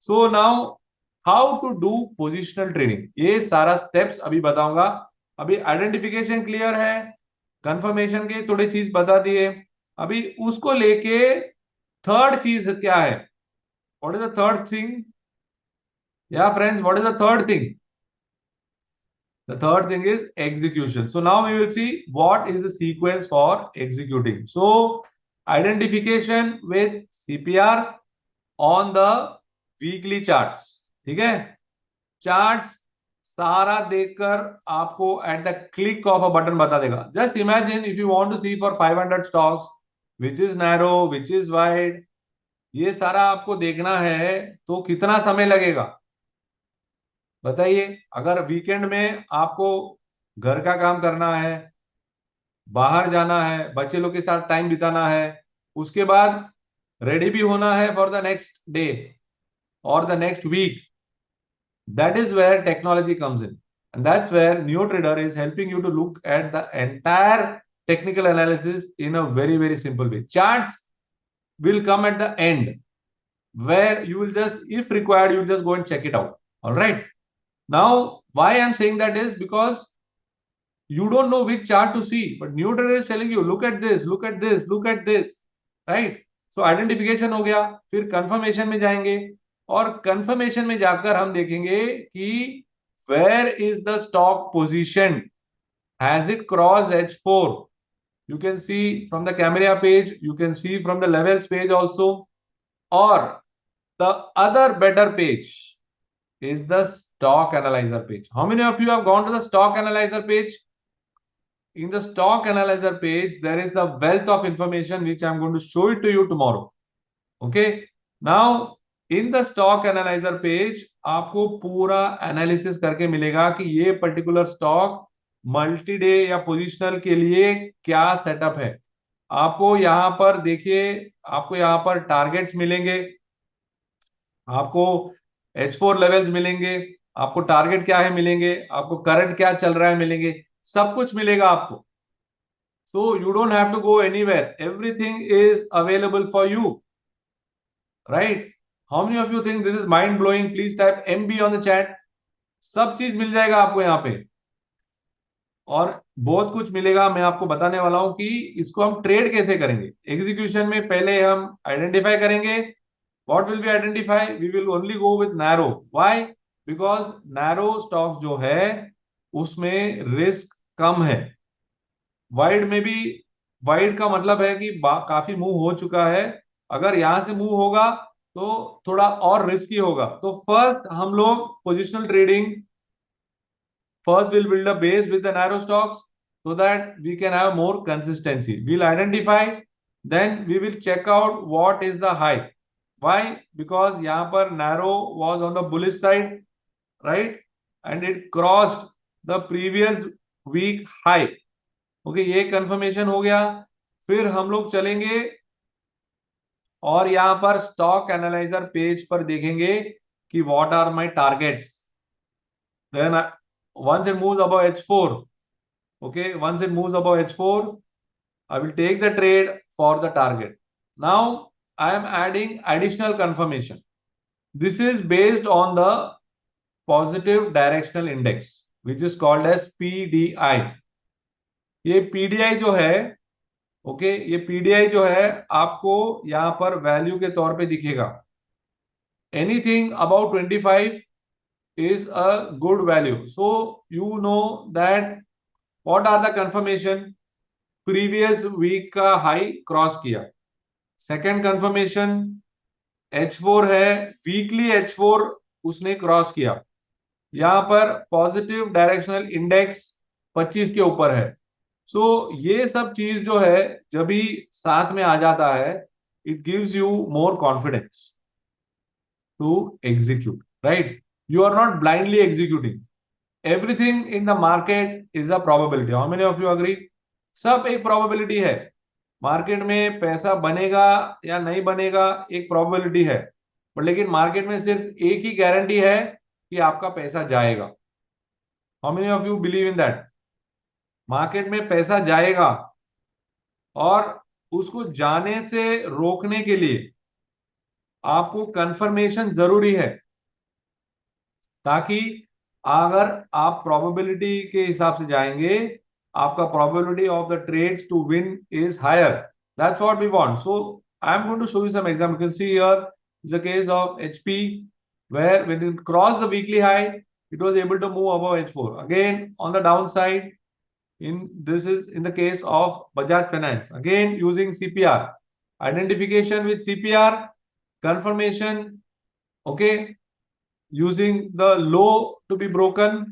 So now how to do positional trading, ये सारा steps अभी बताऊंगा। अभी आइडेंटिफिकेशन क्लियर है, कंफर्मेशन के थोड़े चीज बता दिए। अभी उसको लेके थर्ड चीज क्या है, what is the third thing? या friends, what is the third thing? The third thing is execution. So now we will see what is the sequence for executing. So identification with CPR on the weekly charts. ठीक है, charts सारा देखकर आपको at the click of a button बता देगा। Just imagine if you want to see for 500 stocks which is narrow which is wide, ये सारा आपको देखना है तो कितना समय लगेगा बताइए। अगर वीकेंड में आपको घर का काम करना है, बाहर जाना है, बच्चे लोग के साथ टाइम बिताना है, उसके बाद रेडी भी होना है फॉर द नेक्स्ट डे और the next week, that is where technology comes in, and that's where NeoTrader is helping you to look at the entire technical analysis in a very simple way. Charts will come at the end, where you will just, if required, you will just go and check it out. All right, now why I'm saying that is because you don't know which chart to see, but NeoTrader is telling you, look at this, look at this, look at this, right? So identification हो गया, फिर confirmation में जाएंगे, और confirmation में जाकर हम देखेंगे कि where is the stock position, has it crossed H4? You can see from the camera page, you can see from the levels page also, or the other better page is the stock analyzer page. How many of you have gone to the stock analyzer page? In the stock analyzer page, there is a wealth of information which I'm going to show it to you tomorrow. Okay. Now, in the stock analyzer page, आपको पूरा analysis करके मिलेगा कि ये particular stock multi day या positional के लिए क्या सेटअप है। आपको यहां पर देखिए, आपको यहां पर टारगेट्स मिलेंगे, आपको H4 लेवल्स मिलेंगे, आपको टारगेट क्या है मिलेंगे, आपको करंट क्या चल रहा है मिलेंगे, सब कुछ मिलेगा आपको। So you don't have to go anywhere. Everything is available for you, right? How many of you think this is mind blowing? Please type MB on the chat. सब चीज मिल जाएगा आपको यहाँ पे, और बहुत कुछ मिलेगा। मैं आपको बताने वाला हूं कि इसको हम ट्रेड कैसे करेंगे। एग्जीक्यूशन में पहले हम आइडेंटिफाई करेंगे। What will be identify? We will only go with narrow. Why? Because narrow stocks जो है उसमें रिस्क कम है। वाइड में भी, वाइड का मतलब है कि काफी मूव हो चुका है, अगर यहां से मूव होगा तो थोड़ा और रिस्की होगा। तो फर्स्ट हम लोग positional trading, first we'll build a base with the narrow stocks so that we can have more consistency. We'll identify, then we will check out what is the high. Why? Because यहाँ पर narrow was on the bullish side, right? And it crossed the previous week high. Okay, ये confirmation हो गया। फिर हम लोग चलेंगे और यहां पर स्टॉक एनालाइजर पेज पर देखेंगे कि what are my targets. Then once it moves above H4, okay, once it moves above H4, I will take the trade for the target. Now I am adding additional confirmation. This is based on the positive directional index which is called as PDI. ये PDI जो है, okay, ये PDI जो है आपको यहां पर value के तौर पे दिखेगा। Anything about 25 is a good value. So you know that what are the confirmation, previous week का हाई क्रॉस किया। सेकंड कंफर्मेशन H4 है, वीकली H4 उसने क्रॉस किया। यहां पर पॉजिटिव डायरेक्शनल इंडेक्स 25 के ऊपर है। सो ये सब चीज जो है जब भी साथ में आ जाता है, it gives you more confidence to execute, right? You are not blindly executing, everything in the market is a probability. How many of you agree? सब एक प्रोबेबिलिटी है। मार्केट में पैसा बनेगा या नहीं बनेगा एक प्रोबेबिलिटी है, पर लेकिन मार्केट में सिर्फ एक ही गारंटी है कि आपका पैसा जाएगा। How many of you believe in that? Market में पैसा जाएगा, और उसको जाने से रोकने के लिए आपको कंफर्मेशन जरूरी है, ताकि अगर आप प्रोबेबिलिटी के हिसाब से जाएंगे, आपका probability of the trades to win is higher. That's what we want. So I am going to show you some example. You can see here is the case of HP, where when it crossed the weekly high, it was able to move above H4. Again, on the downside, this is in the case of Bajaj Finance. Again, using CPR, identification with CPR, confirmation, okay, using the low to be broken,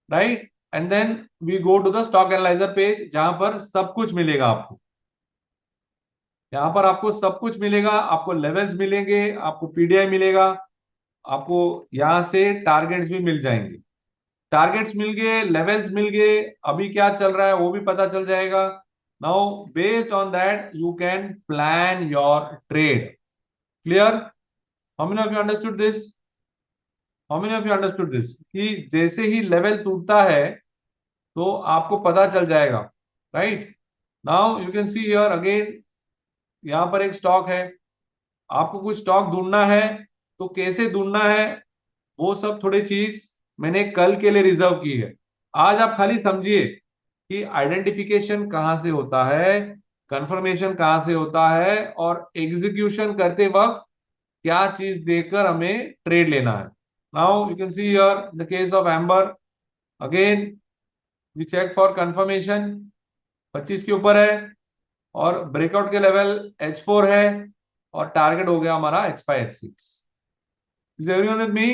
right? And then we go to the stock analyzer page, जहां पर सब कुछ मिलेगा आपको. यहां पर आपको सब कुछ मिलेगा, आपको लेवल्स मिलेंगे, आपको पीडीआई मिलेगा, आपको यहां से टारगेट्स भी मिल जाएंगे. टारगेट्स मिल गए, लेवल्स मिल गए, अभी क्या चल रहा है वो भी पता चल जाएगा. Now based on that you can plan your trade. Clear? How many of you understood this? How many of you understood this कि जैसे ही लेवल टूटता है तो आपको पता चल जाएगा, right? Now you can see here again, यहां पर एक स्टॉक है, आपको कुछ स्टॉक ढूंढना है, तो कैसे ढूंढना है वो सब थोड़ी चीज मैंने कल के लिए रिजर्व की है. आज आप खाली समझिए कि आइडेंटिफिकेशन कहां से होता है, कंफर्मेशन कहां से होता है, और एग्जीक्यूशन करते वक्त क्या चीज देखकर हमें ट्रेड लेना है. Now you can see here the case of Amber. Again we check for confirmation, 25 के ऊपर है और ब्रेकआउट के लेवल H4 है और टारगेट हो गया हमारा H5 H6. Is everyone with me?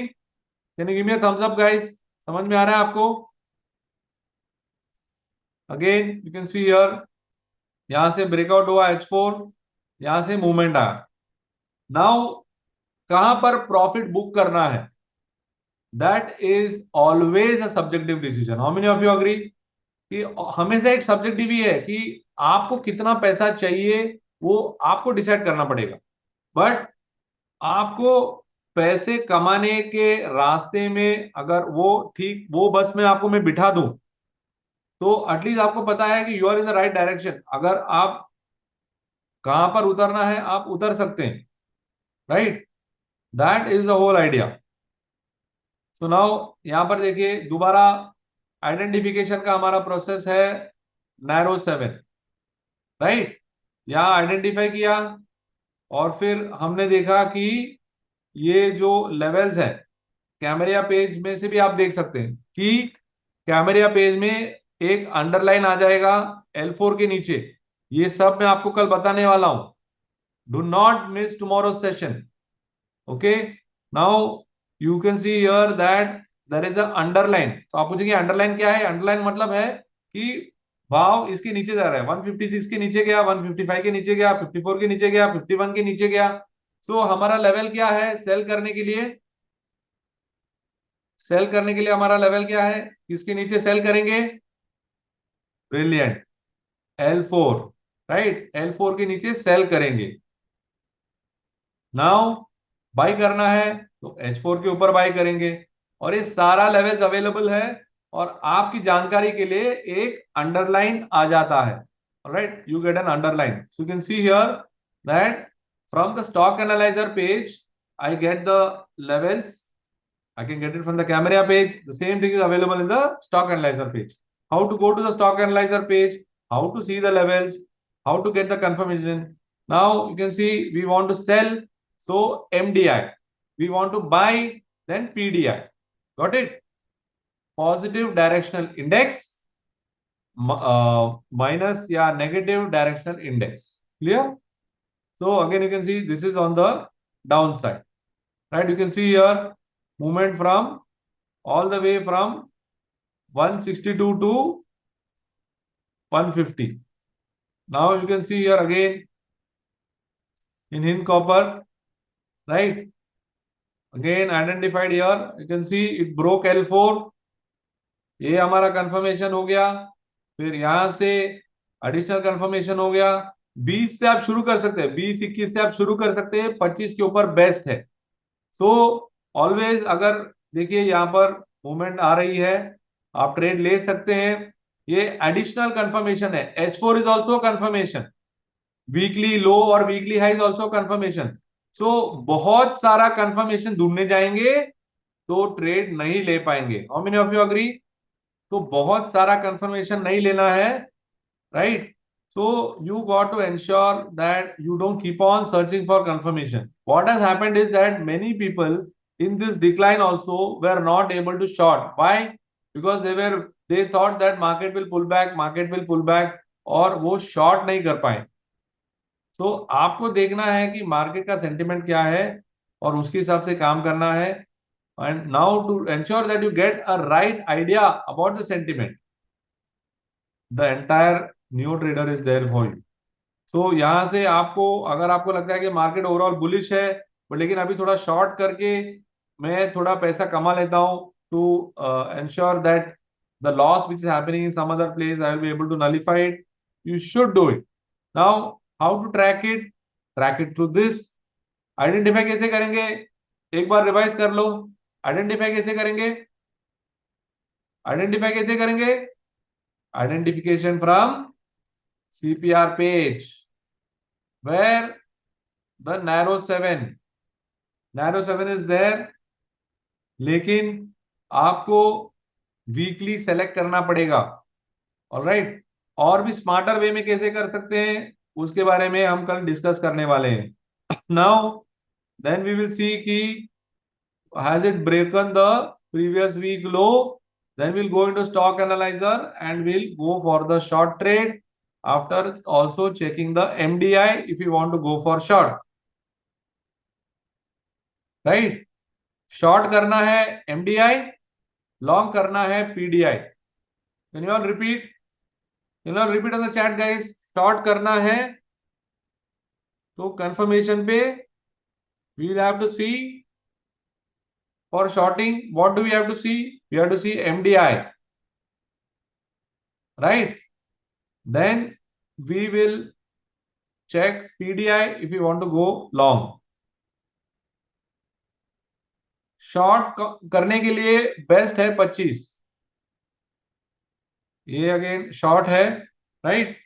Can you give me a thumbs up guys? समझ में आ रहा है आपको? Again you can see here, यहां से ब्रेकआउट हुआ H4, यहां से मूवमेंट आया. नाउ कहां पर प्रॉफिट बुक करना है, that is always a subjective decision. How many of you agree कि हमेशा एक सब्जेक्टिव ही है कि आपको कितना पैसा चाहिए वो आपको डिसाइड करना पड़ेगा. बट आपको पैसे कमाने के रास्ते में अगर वो ठीक वो बस में आपको मैं बिठा दूं, तो एटलीस्ट आपको पता है कि you are in the right direction. अगर आप कहां पर उतरना है आप उतर सकते हैं, right? That is the whole idea. तो नाउ यहां पर देखिए दोबारा आइडेंटिफिकेशन का हमारा प्रोसेस है नैरो 7, राइट? यहां आइडेंटिफाई किया और फिर हमने देखा कि ये जो लेवल्स है, कैमरिया पेज में से भी आप देख सकते हैं कि कैमरिया पेज में एक अंडरलाइन आ जाएगा L4 के नीचे. ये सब मैं आपको कल बताने वाला हूं. Do not miss tomorrow session. Okay, now you can see here that there is a underline. तो आप पूछेंगे अंडरलाइन क्या है? अंडरलाइन मतलब है कि भाव इसके नीचे जा रहा है, 156 के नीचे गया, 155 के नीचे गया, 54 के नीचे गया, 51 के नीचे गया. सो हमारा लेवल क्या है सेल करने के लिए? सेल करने के लिए हमारा लेवल क्या है? किसके नीचे सेल करेंगे? Brilliant, L4, right? L4 के नीचे सेल करेंगे. नाउ बाई करना है तो H4 के ऊपर बाई करेंगे. और ये सारा लेवल्स अवेलेबल है और आपकी जानकारी के लिए एक अंडरलाइन आ जाता है, right? You get an underline. So you can see here that from the stock analyser page I get the levels. I can get it from the camera page. The same thing is available in the stock analyzer page. How to go to the stock analyzer page, how to see the levels, how to get the confirmation. Now you can see we want to sell, so MDI. We want to buy, then PDI. Got it? Positive directional index minus negative directional index. Clear? So again you can see this is on the downside, right? You can see here movement from all the way from 162 to 150. Now you can see here again in Hind Copper, right? Again identified here. You can see it broke L4. ये हमारा confirmation हो गया. फिर यहां से additional confirmation हो गया. 20 से आप शुरू कर सकते हैं, 20-21 से आप शुरू कर सकते हैं, 25 के ऊपर बेस्ट है. तो ऑलवेज अगर देखिए यहां पर मूवमेंट आ रही है, आप ट्रेड ले सकते हैं. ये एडिशनल कंफर्मेशन है. H4 is also confirmation. Weekly low और weekly high is also confirmation. So बहुत सारा कंफर्मेशन ढूंढने जाएंगे तो ट्रेड नहीं ले पाएंगे। How many of you agree? तो बहुत सारा कंफर्मेशन नहीं लेना है, right? So you got to ensure that you don't keep on searching for confirmation. What has happened is that many people in this decline also were not able to short. Why? Because they thought that market will pull back, market will pull back, और वो short नहीं कर पाए। तो आपको देखना है कि मार्केट का सेंटिमेंट क्या है और उसके हिसाब से काम करना है। And now to ensure that you get a right idea about the sentiment, the entire new trader is there for you. तो यहां से आपको, अगर आपको लगता है कि मार्केट ओवरऑल बुलिश है बट लेकिन अभी थोड़ा शॉर्ट करके मैं थोड़ा पैसा कमा लेता हूं to ensure that the loss which is happening in some other place I will be able to nullify it, you should do it. Now how to track it through this. Identify कैसे करेंगे? एक बार revise कर लो। Identify कैसे करेंगे? Identify कैसे करेंगे? Identification from CPR page where the narrow 7 is there, लेकिन आपको वीकली सेलेक्ट करना पड़ेगा। ऑलराइट, और भी स्मार्टर वे में कैसे कर सकते हैं उसके बारे में हम कल डिस्कस करने वाले हैं। Now then we will see कि has it broken the previous week low, then we'll go into stock analyzer and we'll go for the short trade after also checking the MDI if you want to go for short, right? Short करना है MDI, long करना है PDI। Can you all repeat? Can you all repeat on the chat guys? Short करना है तो confirmation पे we will have to see, for shorting what do we have to see? We have to see MDI, right? Then we will check PDI if you want to go long. Short करने के लिए best है 25, ये again short है, right?